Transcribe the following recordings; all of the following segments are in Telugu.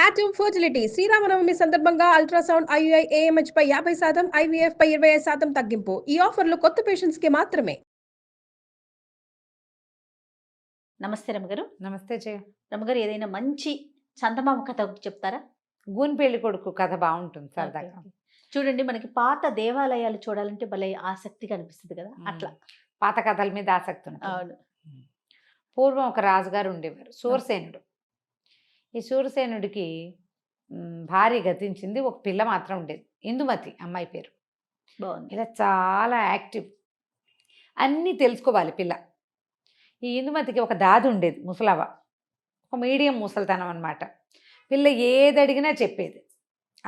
ఆటమ్ ఫర్టిలిటీ శ్రీరామనవమి సందర్భంగా అల్ట్రాసౌండ్ ఐయుఐ ఏఎంహెచ్ పై 50%, ఐవీఎఫ్ పై 25% తగ్గింపు. ఈ ఆఫర్లు కొత్త పేషెంట్స్ కి మాత్రమే. నమస్తే రమగారు. నమస్తే జయ. రమగారు, ఏదైనా మంచి చందమామ కథ ఒకటి చెప్తారా? గూని పెళ్లి కొడుకు కథ బాగుంటుంది సరదాగా. చూడండి, మనకి పాత దేవాలయాలు చూడాలంటే భలే ఆసక్తిగా అనిపిస్తుంది కదా, అట్లా పాత కథల మీద ఆసక్తి ఉంటుంది. అవును. పూర్వం ఒక రాజుగారు ఉండేవారు, శూరసేనుడు. ఈ శూరసేనుడికి భార్య గతించింది, ఒక పిల్ల మాత్రం ఉండేది, ఇందుమతి అమ్మాయి పేరు. బాగుంది. ఇలా చాలా యాక్టివ్, అన్నీ తెలుసుకోవాలి పిల్ల. ఈ ఇందుమతికి ఒక దాది ఉండేది, ముసలవ్వ, ఒక మీడియం ముసలితనం అనమాట. పిల్ల ఏది అడిగినా చెప్పేది.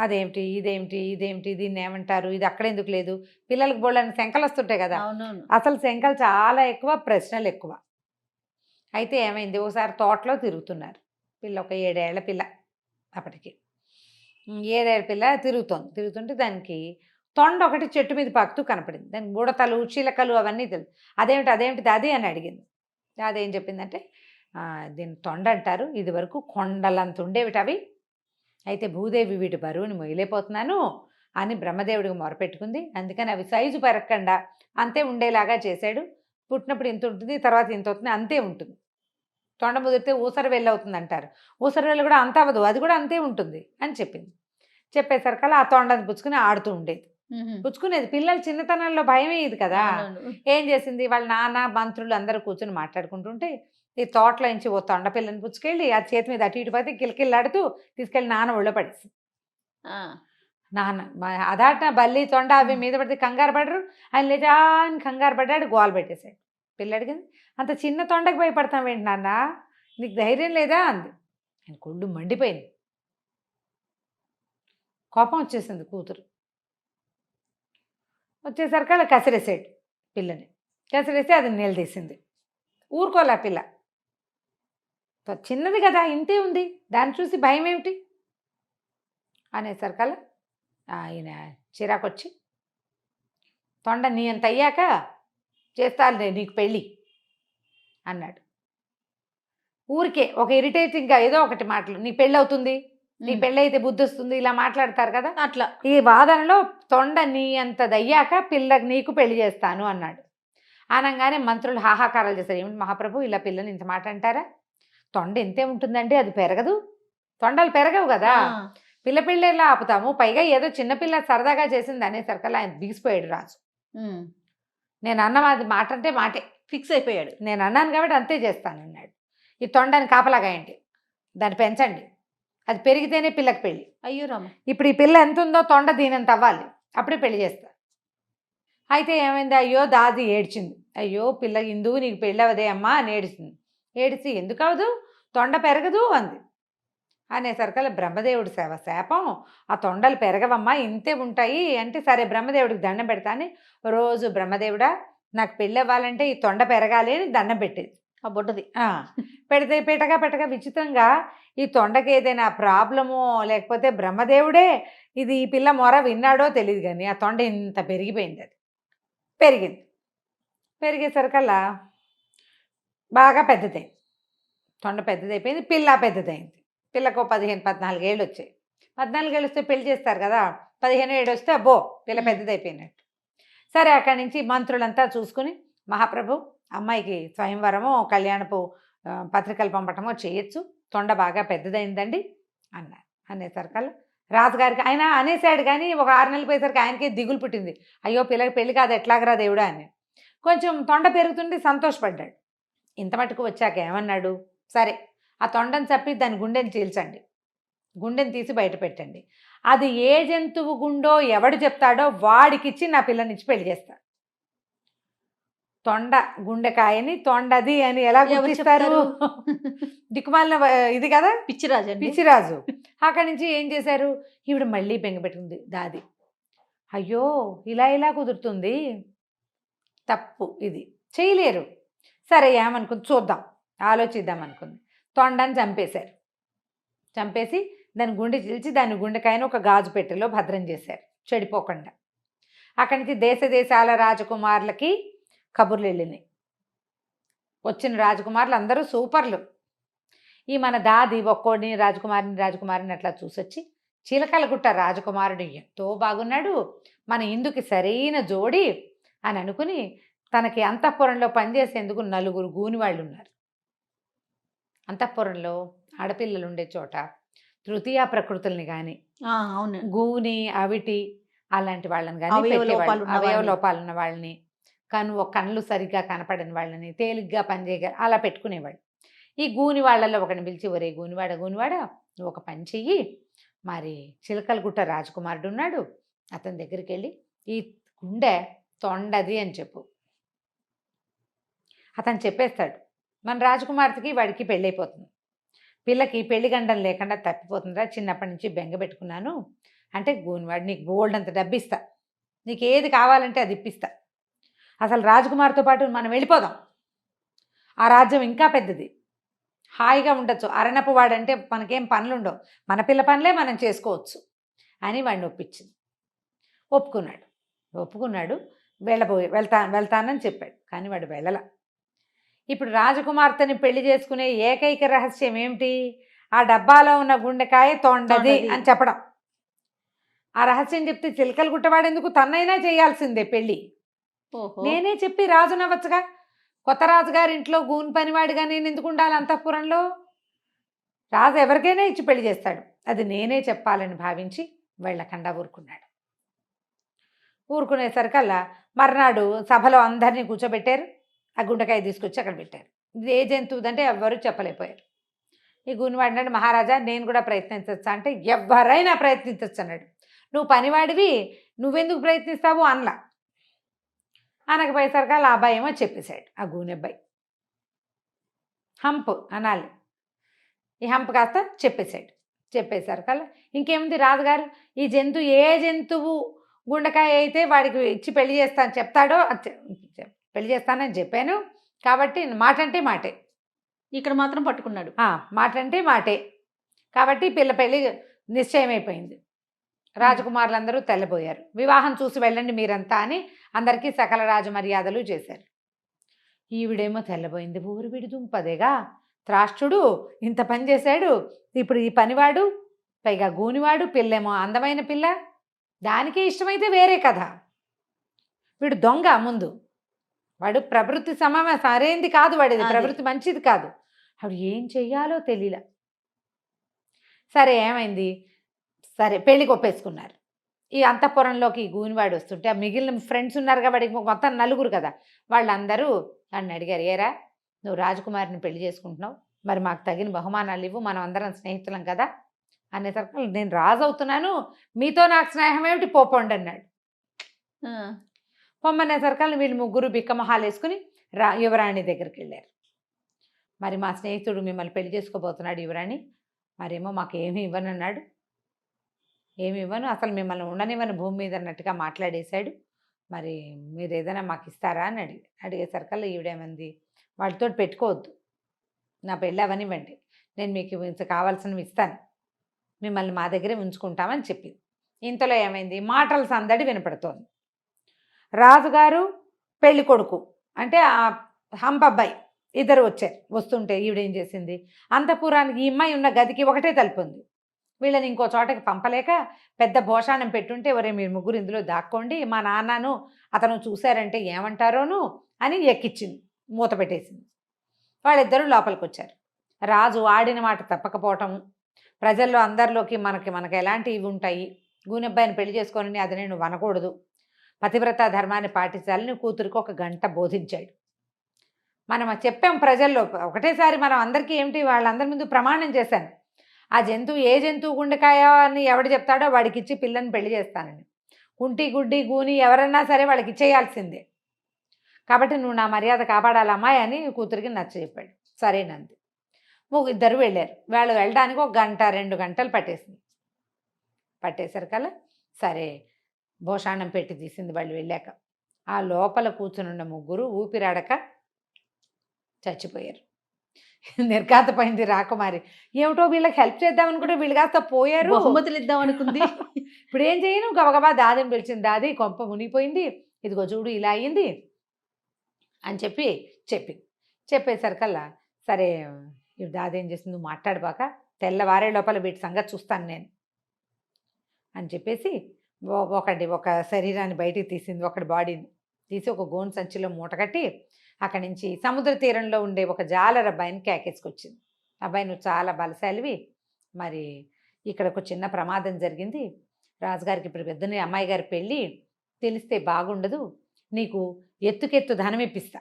అదేమిటి, ఇదేమిటి, ఇదేమిటి, దీన్ని ఏమంటారు, ఇది అక్కడ ఎందుకు లేదు. పిల్లలకు బోళ్ళని శంకలు వస్తుంటాయి కదా, అసలు శంకలు చాలా ఎక్కువ, ప్రశ్నలు ఎక్కువ. అయితే ఏమైంది, ఒకసారి తోటలో తిరుగుతున్నారు. పిల్ల ఒక 7 ఏళ్ల పిల్ల, అప్పటికి 7 ఏళ్ల పిల్ల తిరుగుతుంటే దానికి తొండ ఒకటి చెట్టు మీద పాకుతూ కనపడింది. దానికి బుడతలు, చిలకలు అవన్నీ తెలుసు. అదేమిటిది అది అని అడిగింది. అదేం చెప్పిందంటే, దీన్ని తొండ అంటారు, ఇది వరకు కొండలంత ఉండేవిటి అవి, అయితే భూదేవి వీటి బరువుని మొయ్యలేకపోతున్నాను అని బ్రహ్మదేవుడికి మొరపెట్టుకుంది. అందుకని అవి సైజు పెరగకుండా అంతే ఉండేలాగా చేశాడు. పుట్టినప్పుడు ఇంత ఉంటుంది, తర్వాత ఇంత అవుతుంది, అంతే ఉంటుంది. తొండ ముదిరితే ఊసర వెళ్ళి అవుతుంది అంటారు, ఊసర వెళ్ళి కూడా అంత అవ్వదు, అది కూడా అంతే ఉంటుంది అని చెప్పింది. చెప్పేసరికల్లా ఆ తొండని పుచ్చుకుని ఆడుతూ ఉండేది. పుచ్చుకునేది. పిల్లలు చిన్నతనంలో భయమే ఇది కదా. ఏం చేసింది, వాళ్ళ నాన్న మంత్రులు అందరూ కూర్చొని మాట్లాడుకుంటుంటే ఈ తోటలో నుంచి ఓ తొండ పిల్లని పుచ్చుకెళ్ళి ఆ చేతి మీద అటు ఇటు పోతే కిలకిల్లాడుతూ తీసుకెళ్ళి నాన్న ఒళ్ళో పడేసి, నాన్న అదాట బల్లి తొండ అవి మీద పడితే కంగారు పడరు, ఆయన లేచా అని కంగారు పడ్డాడు, గోలు పెట్టేశాడు. పిల్లడికి అంత చిన్న తొండకి భయపడతాం ఏంటి నాన్న, నీకు ధైర్యం లేదా అంది. ఆయన కొళ్ళు మండిపోయింది, కోపం వచ్చేసింది. కూతురు వచ్చేసరికి అలా కసిరేసాడు పిల్లని. కసిరేసి అది నిలదీసింది. ఊరుకోలే పిల్ల, చిన్నది కదా, ఇంతే ఉంది, దాన్ని చూసి భయం ఏమిటి అనేసరికల్లా ఆయన చిరాకొచ్చి, తొండ నీ అంత అయ్యాక చేస్తాను నీకు పెళ్ళి అన్నాడు. ఊరికే ఒక ఇరిటేటింగ్గా ఏదో ఒకటి మాటలు, నీ పెళ్ళి అవుతుంది, నీ పెళ్ళి అయితే బుద్ధి వస్తుంది, ఇలా మాట్లాడతారు కదా, అట్లా. ఈ వాదనలో తొండ నీ అంత దయ్యాక పిల్లకి నీకు పెళ్లి చేస్తాను అన్నాడు. అనగానే మంత్రులు హాహాకారాలు చేశారు. ఏమిటి మహాప్రభు, ఇలా పిల్లని ఇంత మాట అంటారా, తొండ ఎంతే ఉంటుందండి, అది పెరగదు, తొండలు పెరగవు కదా, పిల్ల పిల్లలా ఆపుతాము, పైగా ఏదో చిన్నపిల్ల సరదాగా చేసింది అనేసరికల్లా ఆయన బిగిసిపోయాడు రాజు. నేను అన్నది మాట అంటే మాటే, ఫిక్స్ అయిపోయాడు. నేను అన్నాను కాబట్టి అంతే చేస్తాను అన్నాడు. ఈ తొండని కాపలాగాయండి, దాన్ని పెంచండి, అది పెరిగితేనే పిల్లకి పెళ్ళి. అయ్యో రామ, ఇప్పుడు ఈ పిల్ల ఎంత ఉందో తొండ దీనంత అవ్వాలి, అప్పుడే పెళ్లి చేస్తా. అయితే ఏమైంది, అయ్యో దాది ఏడ్చింది. అయ్యో పిల్ల ఇందుకు నీకు పెళ్ళి అవదే అమ్మా అని ఏడిచింది. ఏడిచి ఎందుకు అవదు, తొండ పెరగదు అంది. అనేసరికల్లా బ్రహ్మదేవుడి శాపం, ఆ తొండలు పెరగవమ్మా, ఇంతే ఉంటాయి అంటే, సరే బ్రహ్మదేవుడికి దండం పెడతా అని రోజు బ్రహ్మదేవుడా నాకు పెళ్ళి అవ్వాలంటే ఈ తొండ పెరగాలి అని దండం పెట్టేది. ఆ బుడ్డది పెడితే పెట్టగా విచిత్రంగా ఈ తొండకి ఏదైనా ప్రాబ్లమో లేకపోతే బ్రహ్మదేవుడే ఇది ఈ పిల్ల మొర విన్నాడో తెలియదు, కానీ ఆ తొండ ఇంత పెరిగిపోయింది. అది పెరిగేసరికల్లా బాగా పెద్దదైంది, తొండ పెద్దదైపోయింది, పిల్ల పెద్దదైంది. పిల్లకు 15-14 ఏళ్ళు వచ్చాయి. 14 ఏళ్ళు వస్తే పెళ్లి చేస్తారు కదా, 15 ఏడు వస్తే అబ్బో పిల్ల పెద్దదైపోయినట్టు. సరే అక్కడి నుంచి మంత్రులంతా చూసుకుని, మహాప్రభు అమ్మాయికి స్వయంవరమో కళ్యాణపు పత్రికలు పంపటమో చేయొచ్చు, తొండ బాగా పెద్దదైందండి అన్నారు. అనేసరికల్లా రాజుగారికి ఆయన అనేసాడు, కానీ ఒక 6 నెలలు పోయేసరికి ఆయనకే దిగులు పుట్టింది. అయ్యో పిల్లకి పెళ్లి కాదు ఎట్లాగరా దేవుడా అని. కొంచెం తొండ పెరుగుతుంటే సంతోషపడ్డాడు. ఇంత మటుకు వచ్చాక ఏమన్నాడు, సరే ఆ తొండని చప్పి దాని గుండెని చీల్చండి, గుండెని తీసి బయట పెట్టండి, అది ఏ జంతువు గుండో ఎవడు చెప్తాడో వాడికిచ్చి నా పిల్లనిచ్చి పెళ్లి చేస్తా. తొండ గుండెకాయని తొండది అని ఎలా గుర్తిస్తారు, దిక్కుమాలిన ఇది కదా, పిచ్చిరాజు. అక్కడి నుంచి ఏం చేశారు, ఈవిడ మళ్ళీ బెంగ పెట్టుకుంది దాది. అయ్యో ఇలా కుదురుతుంది, తప్పు, ఇది చేయలేరు. సరే ఏమనుకుంది చూద్దాం, ఆలోచిద్దాం అనుకుంది. తొండని చంపేశారు. చంపేసి దాని గుండె చీల్చి దాని గుండెకాయను ఒక గాజు పెట్టెలో భద్రం చేశారు చెడిపోకుండా. అక్కడి నుంచి దేశాల రాజకుమారులకి కబుర్లు వెళ్ళినాయి. వచ్చిన రాజకుమారులు అందరూ సూపర్లు. ఈ మన దాది ఒక్కోడిని రాజకుమారిని అట్లా చూసొచ్చి చిలకలగుట్ట రాజకుమారుడు ఎంతో బాగున్నాడు, మన ఇందుకి సరైన జోడి అని అనుకుని తనకి అంతఃపురంలో పనిచేసేందుకు 4 గూనివాళ్ళు ఉన్నారు. అంతఃపురంలో ఆడపిల్లలు ఉండే చోట తృతీయ ప్రకృతుల్ని కానీ అవును. గూని అవిటి అలాంటి వాళ్ళని అవయవ కానీ లోపాలు ఉన్న అవయవ వాళ్ళని. లోపాలు ఉన్న వాళ్ళని, కళ్ళు సరిగ్గా కనపడని వాళ్ళని, తేలిగ్గా పనిచేయగల అలా పెట్టుకునేవాళ్ళు. ఈ గూని వాళ్ళల్లో ఒకరిని పిలిచి, ఒరే గూనివాడ నువ్వు ఒక పని చెయ్యి, మరి చిలకలగుట్ట రాజకుమారుడు ఉన్నాడు, అతని దగ్గరికి వెళ్ళి ఈ గుండె తొండది అని చెప్పు. అతను చెప్పేస్తాడు. మన రాజకుమార్తెకి వాడికి పెళ్ళైపోతుంది. పిల్లకి పెళ్లి గండం లేకుండా తప్పిపోతుందా, చిన్నప్పటి నుంచి బెంగ పెట్టుకున్నాను అంటే గూనివాడు నీకు బోల్డ్ అంత డబ్బు ఇస్తా, నీకు ఏది కావాలంటే అది ఇప్పిస్తా, అసలు రాజకుమార్తో పాటు మనం వెళ్ళిపోదాం, ఆ రాజ్యం ఇంకా పెద్దది, హాయిగా ఉండొచ్చు, అరణపు వాడంటే మనకేం పనులు ఉండవు, మన పిల్ల పనులే మనం చేసుకోవచ్చు అని వాడిని ఒప్పించింది. ఒప్పుకున్నాడు. వెళ్తానని చెప్పాడు. కానీ వాడు వెళ్ళల. ఇప్పుడు రాజకుమార్తెని పెళ్లి చేసుకునే ఏకైక రహస్యం ఏమిటి? ఆ డబ్బాలో ఉన్న గుండెకాయ తొండది అని చెప్పడం. ఆ రహస్యం చెప్తే చిలకలు గుట్టవాడెందుకు, తన్నైనా చేయాల్సిందే పెళ్ళి. నేనే చెప్పి రాజునవ్వచ్చుగా, కొత్త రాజుగారి ఇంట్లో గూని పనివాడిగా నేను ఎందుకు ఉండాలి అంతఃపురంలో? రాజు ఎవరికైనా ఇచ్చి పెళ్లి చేస్తాడు, అది నేనే చెప్పాలని భావించి వెళ్ళకుండా ఊరుకునేసరికల్లా మర్నాడు సభలో అందరినీ కూర్చోబెట్టారు. ఆ గుండెకాయ తీసుకొచ్చి అక్కడ పెట్టారు. ఇది ఏ జంతువుదంటే ఎవ్వరూ చెప్పలేకపోయారు. ఈ గూనివాడు అన్నాడు, మహారాజా నేను కూడా ప్రయత్నించచ్చా అంటే, ఎవరైనా ప్రయత్నించచ్చు అన్నాడు. నువ్వు పనివాడివి, నువ్వెందుకు ప్రయత్నిస్తావు అనలా. అనకపోయేసరికల్లా ఆ అబ్బాయి ఏమో చెప్పేశాడు. ఆ గూని అబ్బాయి హంప్ అనాలి, ఈ హంప్ కాస్త చెప్పేసరికల్లా ఇంకేముంది, రాజుగారు ఈ ఏ జంతువు గుండెకాయ అయితే వాడికి ఇచ్చి పెళ్లి చేస్తాను చెప్తాడో పెళ్లి చేస్తానని చెప్పాను కాబట్టి మాట అంటే మాటే. ఇక్కడ మాత్రం పట్టుకున్నాడు. మాట అంటే మాటే కాబట్టి పిల్ల పెళ్లి నిశ్చయమైపోయింది. రాజకుమారులందరూ తెల్లబోయారు. వివాహం చూసి వెళ్ళండి మీరంతా అని అందరికీ సకల రాజ మర్యాదలు చేశారు. ఈవిడేమో తెల్లబోయింది. ఊరు విడి దుంపదేగా, త్రాష్ట్రుడు ఇంత పని చేశాడు, ఇప్పుడు ఈ పనివాడు, పైగా గూనివాడు, పిల్లేమో అందమైన పిల్ల, దానికే ఇష్టమైతే వేరే కథ. వీడు దొంగ, ముందు వాడు ప్రవృత్తి సరైంది కాదు, వాడిది ప్రవృత్తి మంచిది కాదు. ఆవిడ ఏం చెయ్యాలో తెలియలా. సరే ఏమైంది, సరే పెళ్ళికి ఒప్పేసుకున్నారు. ఈ అంతఃపురంలోకి గూనివాడు వస్తుంటే ఆ మిగిలిన ఫ్రెండ్స్ ఉన్నారు కాబట్టి మొత్తం 4 కదా, వాళ్ళందరూ నన్ను అడిగారు, ఏరా నువ్వు రాజకుమారిని పెళ్లి చేసుకుంటున్నావు, మరి మాకు తగిన బహుమానాలు ఇవ్వు, మనం అందరం స్నేహితులం కదా అనేసరికి, నేను రాజు అవుతున్నాను, మీతో నాకు స్నేహం ఏమిటి, పోపోండి అన్నాడు. పొమ్మనేసరికల్లా వీళ్ళు 3 బిక్కమొహాలు వేసుకుని యువరాణి దగ్గరికి వెళ్ళారు. మరి మా స్నేహితుడు మిమ్మల్ని పెళ్లి చేసుకోబోతున్నాడు యువరాణి, మరేమో మాకు ఏమీ ఇవ్వనన్నాడు, ఏమి ఇవ్వను, అసలు మిమ్మల్ని ఉండనివ్వని భూమి మీద అన్నట్టుగా మాట్లాడేశాడు, మరి మీరు ఏదైనా మాకు ఇస్తారా అని అడిగేసరికల్లా ఈవిడేమంది, వాళ్ళతో పెట్టుకోవద్దు, నా పెళ్ళి అవనివ్వండి, నేను మీకు కావాల్సినవి ఇస్తాను, మిమ్మల్ని మా దగ్గరే ఉంచుకుంటామని చెప్పింది. ఇంతలో ఏమైంది, మాటల సందడి వినపడుతోంది. రాజుగారు పెళ్లి కొడుకు అంటే ఆ హంపబ్బాయి ఇద్దరు వస్తుంటే ఈవిడేం చేసింది, అంతఃపురానికి ఈ అమ్మాయి ఉన్న గదికి ఒకటే తలుపు ఉంది, వీళ్ళని ఇంకో చోటకి పంపలేక పెద్ద భోషాణం పెట్టుంటే, ఒరే మీరు 3 ఇందులో దాక్కోండి, మా నాన్నను అతను చూశారంటే ఏమంటారోను అని ఎక్కిచ్చింది, మూత పెట్టేసింది. వాళ్ళిద్దరూ లోపలికి వచ్చారు. రాజు ఆడిన మాట తప్పకపోవటం, ప్రజల్లో అందరిలోకి మనకి ఎలాంటి ఇవి ఉంటాయి, గూనెబ్బాయిని పెళ్లి చేసుకోనని అది నేను అనకూడదు, పతివ్రత ధర్మాన్ని పాటించాలని కూతురికి 1 గంట బోధించాడు. మనం చెప్పాం ప్రజల్లో ఒకటేసారి, మనం అందరికీ ఏమిటి వాళ్ళందరి ముందు ప్రమాణం చేశాను, ఆ ఏ జంతువు గుండెకాయ అని ఎవడు చెప్తాడో వాడికి ఇచ్చి పిల్లని పెళ్లి చేస్తానని, కుంటి గుడ్డి గూని ఎవరన్నా సరే వాళ్ళకి ఇచ్చేయాల్సిందే, కాబట్టి నువ్వు నా మర్యాద కాపాడాలి అమ్మాయి అని కూతురికి నచ్చ చెప్పాడు. సరేనంది. ఇద్దరు వెళ్ళారు. వాళ్ళు వెళ్ళడానికి 1 గంట 2 గంటలు పట్టేసరికల్లా సరే భోషాణం పెట్టి తీసింది. వాళ్ళు వెళ్ళాక ఆ లోపల కూర్చునున్న 3 ఊపిరాడక చచ్చిపోయారు. నిర్ఘాతపోయింది రాకుమారి. ఏమిటో వీళ్ళకి హెల్ప్ చేద్దాం అనుకుంటే వీళ్ళు కాస్త పోయారు, బహుమతులు ఇద్దాం అనుకుంది. ఇప్పుడు ఏం చేయను, గబగబా దాదిని పిలిచింది. దాది కొంప మునిగిపోయింది, ఇదిగో చూడు ఇలా అయ్యింది అని చెప్పేసరికల్లా సరే ఇప్పుడు దాది ఏం చేసింది, నువ్వు మాట్లాడబాక, తెల్లవారే లోపల వీటి సంగతి చూస్తాను నేను అని చెప్పేసి ఒక శరీరాన్ని బయటికి తీసింది, ఒకటి బాడీని తీసి ఒక గోను సంచిలో మూటకట్టి అక్కడి నుంచి సముద్ర తీరంలో ఉండే ఒక జాలర్ అబ్బాయిని కేకేసుకొచ్చింది. అబ్బాయి, నువ్వు చాలా బలశాలివి, మరి ఇక్కడ ఒక చిన్న ప్రమాదం జరిగింది, రాజుగారికి ఇప్పుడు పెద్దని అమ్మాయి గారి పెళ్ళి, తెలిస్తే బాగుండదు, నీకు ఎత్తుకెత్తు ధనం ఇప్పిస్తా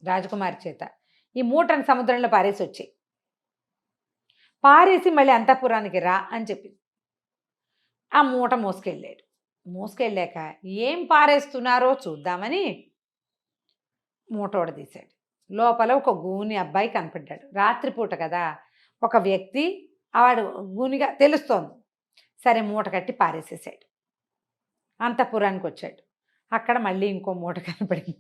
రాజకుమారి చేత, ఈ మూటను సముద్రంలో పారేసి వచ్చి పారేసి మళ్ళీ అంతఃపురానికి రా అని చెప్పింది. ఆ మూట మోసుకెళ్ళాక ఏం పారేస్తున్నారో చూద్దామని మూటోడ తీశాడు. లోపల ఒక గూని అబ్బాయి కనపడ్డాడు. రాత్రిపూట కదా, ఒక వ్యక్తి వాడు గూనిగా తెలుస్తోంది. సరే మూట కట్టి పారేసేసాడు. అంతఃపురానికి వచ్చాడు. అక్కడ మళ్ళీ ఇంకో మూట కనపడింది.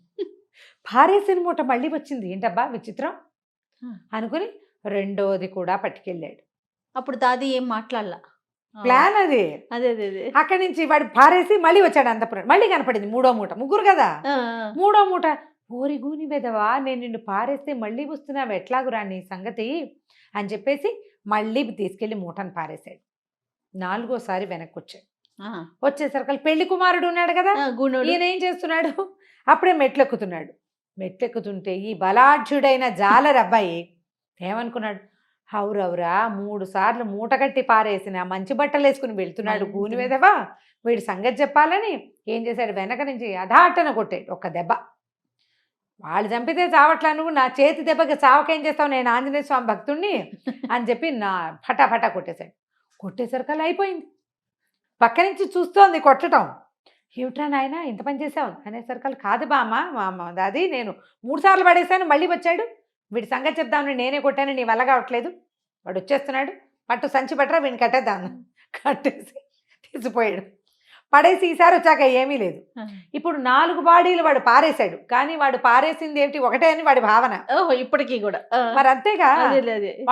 పారేసిన మూట మళ్ళీ వచ్చింది. ఏంటబ్బా విచిత్రం అనుకుని రెండోది కూడా పట్టుకెళ్ళాడు. అప్పుడు దాది ఏం మాట్లాడలా. ప్లాన్ అది. అదే అదే అదే. అక్కడి నుంచి వాడు పారేసి మళ్ళీ వచ్చాడు అంతఃపురం. మళ్ళీ కనపడింది మూడో మూట. ముగ్గురు కదా. మూడో మూట, ఓరి గూని వెదవా, నేను నిన్ను పారేస్తే మళ్ళీ వస్తున్నావు, ఎట్లాగురా నీ సంగతి అని చెప్పేసి మళ్ళీ తీసుకెళ్లి మూటను పారేశాడు. నాలుగోసారి వెనక్కి వచ్చాడు. వచ్చేసరికి పెళ్లి కుమారుడు ఉన్నాడు కదా, ఈయన ఏం చేస్తున్నాడు, అప్పుడే మెట్లెక్కుతున్నాడు. మెట్లెక్కుతుంటే ఈ బలాఢ్యుడైన జాలర్ అబ్బాయి ఏమనుకున్నాడు, హౌరవురా 3 సార్లు మూట కట్టి పారేసిన మంచి బట్టలు వేసుకుని వెళ్తున్నాడు గూని వెదవా, వీడి సంగతి చెప్పాలని ఏం చేశాడు, వెనక నుంచి అధాటన కొట్టాడు ఒక్క దెబ్బ. వాళ్ళు చంపితే చావట్లా, నువ్వు నా చేతి దెబ్బకి చావకేం చేస్తావు, నేను ఆంజనేయ స్వామి భక్తుణ్ణి అని చెప్పి నా ఫటాఫటా కొట్టేశాడు. కొట్టేసరికల్లా అయిపోయింది. పక్క నుంచి చూస్తోంది కొట్టడం. ఏమిట్రా నాయన ఇంత పని చేసావు అనేసరికల్, కాదు బామ్మ అది నేను 3 సార్లు పడేశాను, మళ్ళీ వచ్చాడు, వీడి సంగతి చెప్దామని నేనే కొట్టాను, నీ వల్ల కావట్లేదు, వాడు వచ్చేస్తున్నాడు, పట్టు సంచి పట్టరా వీడిని కట్టేద్దాను. కట్టేసి తీసిపోయాడు. పడేసి ఈసారి వచ్చాక ఏమీ లేదు. ఇప్పుడు 4 బాడీలు వాడు పారేశాడు. కానీ వాడు పారేసింది ఏమిటి, ఒకటే అని వాడి భావన. ఇప్పటికీ కూడా మరి అంతేగా,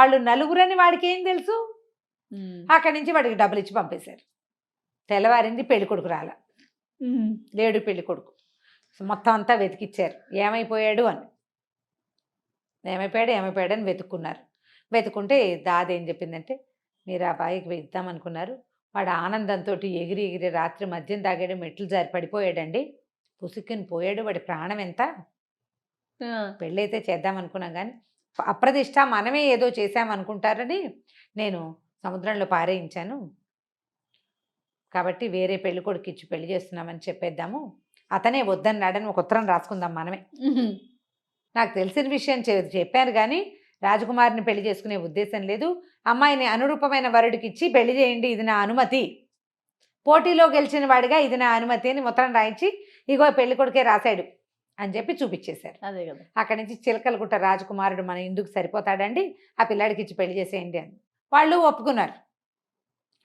వాళ్ళు నలుగురని వాడికి ఏం తెలుసు. అక్కడి నుంచి వాడికి డబ్బులు ఇచ్చి పంపేశారు. తెల్లవారింది, పెళ్లి కొడుకు రాల, లేడు పెళ్లి కొడుకు. మొత్తం అంతా వెతికిచ్చారు, ఏమైపోయాడు అని వెతుక్కున్నారు. వెతుక్కుంటే దాది ఏం చెప్పిందంటే, మీరు ఆ బాయికి ఇద్దామనుకున్నారు, వాడు ఆనందంతో ఎగిరి రాత్రి మద్యం తాగాడు, మెట్లు జారి పడిపోయాడండి, పుసుక్కుని పోయాడు, వాడి ప్రాణం ఎంత, పెళ్ళైతే చేద్దామనుకున్నాం కానీ అప్రదిష్ట మనమే ఏదో చేశామనుకుంటారని నేను సముద్రంలో పారేయించాను, కాబట్టి వేరే పెళ్లి కొడుకు ఇచ్చి పెళ్లి చేస్తున్నామని చెప్పేద్దాము, అతనే వద్దన్నాడని ఒక ఉత్తరం రాసుకుందాం మనమే. నాకు తెలిసిన విషయం చెప్పాను కానీ రాజకుమారిని పెళ్లి చేసుకునే ఉద్దేశం లేదు, అమ్మాయిని అనురూపమైన వరుడికి ఇచ్చి పెళ్లి చేయండి, ఇది నా అనుమతి, పోటీలో గెలిచిన వాడిగా ఇది నా అనుమతి అని ఉత్తరం రాయించి ఇగో పెళ్లి కొడుకే రాశాడు అని చెప్పి చూపించేశారు. అదే కదా. అక్కడి నుంచి చిలకలగుట్ట రాజకుమారుడు మన ఇందుకు సరిపోతాడండి, ఆ పిల్లాడికి ఇచ్చి పెళ్లి చేసేయండి అని వాళ్ళు ఒప్పుకున్నారు.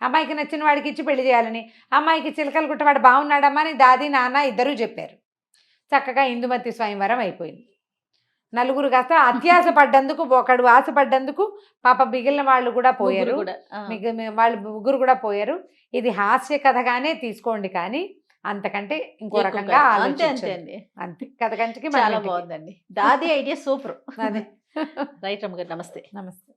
అమ్మాయికి నచ్చిన వాడికి ఇచ్చి పెళ్లి చేయాలని. అమ్మాయికి చిలకలగుట్ట వాడు బాగున్నాడమ్మా అని దాది నాన్న ఇద్దరూ చెప్పారు. చక్కగా ఇందుమతి స్వయంవరం అయిపోయింది. నలుగురు కాస్త అత్యాశ పడ్డందుకు, ఒకడు ఆశపడ్డందుకు పాప మిగిలిన వాళ్ళు కూడా పోయారు. వాళ్ళు ముగ్గురు కూడా పోయారు. ఇది హాస్య కథగానే తీసుకోండి, కానీ అంతకంటే ఇంకో రకంగా ఆలోచించండి. అంతే కథ కంచికి చాలా బాగుందండి. దాది ఐడియా సూపర్. అదే రైట్ రమ్మ గారు, నమస్తే. నమస్తే.